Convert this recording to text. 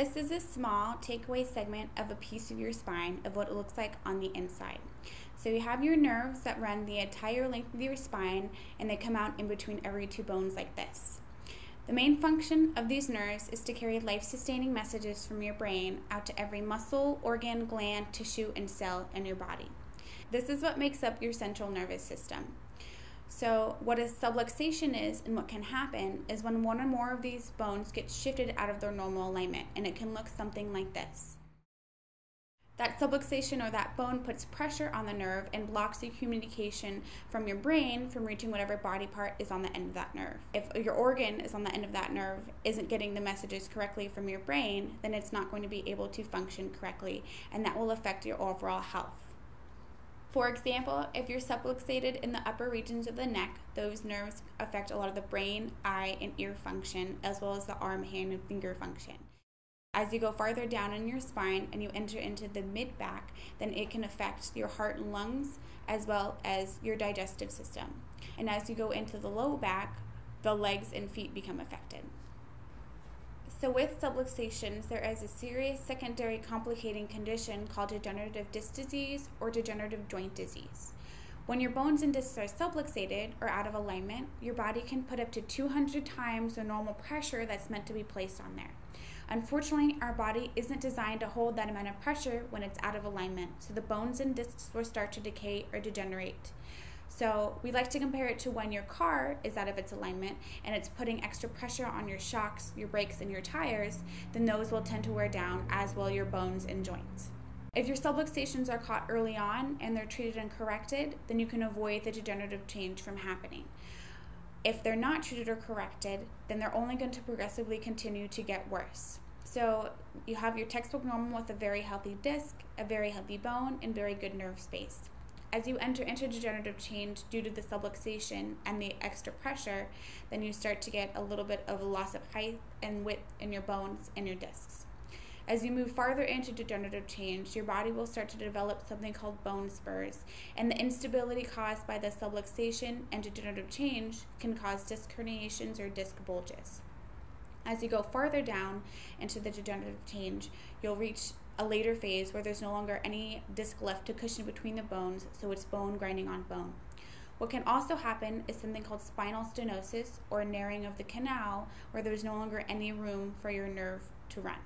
This is a small takeaway segment of a piece of your spine of what it looks like on the inside. So you have your nerves that run the entire length of your spine, and they come out in between every two bones like this. The main function of these nerves is to carry life-sustaining messages from your brain out to every muscle, organ, gland, tissue, and cell in your body. This is what makes up your central nervous system. So what a subluxation is and what can happen is when one or more of these bones get shifted out of their normal alignment, and it can look something like this. That subluxation or that bone puts pressure on the nerve and blocks the communication from your brain from reaching whatever body part is on the end of that nerve. If your organ is on the end of that nerve isn't getting the messages correctly from your brain, then it's not going to be able to function correctly, and that will affect your overall health. For example, if you're subluxated in the upper regions of the neck, those nerves affect a lot of the brain, eye, and ear function, as well as the arm, hand, and finger function. As you go farther down in your spine and you enter into the mid-back, then it can affect your heart and lungs, as well as your digestive system. And as you go into the low back, the legs and feet become affected. So with subluxations, there is a serious secondary complicating condition called degenerative disc disease or degenerative joint disease. When your bones and discs are subluxated or out of alignment, your body can put up to 200 times the normal pressure that's meant to be placed on there. Unfortunately, our body isn't designed to hold that amount of pressure when it's out of alignment, so the bones and discs will start to decay or degenerate. So we like to compare it to when your car is out of its alignment and it's putting extra pressure on your shocks, your brakes, and your tires, then those will tend to wear down, as will your bones and joints. If your subluxations are caught early on and they're treated and corrected, then you can avoid the degenerative change from happening. If they're not treated or corrected, then they're only going to progressively continue to get worse. So you have your textbook normal with a very healthy disc, a very healthy bone, and very good nerve space. As you enter into degenerative change due to the subluxation and the extra pressure, then you start to get a little bit of a loss of height and width in your bones and your discs. As you move farther into degenerative change, your body will start to develop something called bone spurs, and the instability caused by the subluxation and degenerative change can cause disc herniations or disc bulges. As you go farther down into the degenerative change, you'll reach a later phase where there's no longer any disc left to cushion between the bones, so it's bone grinding on bone. What can also happen is something called spinal stenosis or narrowing of the canal, where there's no longer any room for your nerve to run.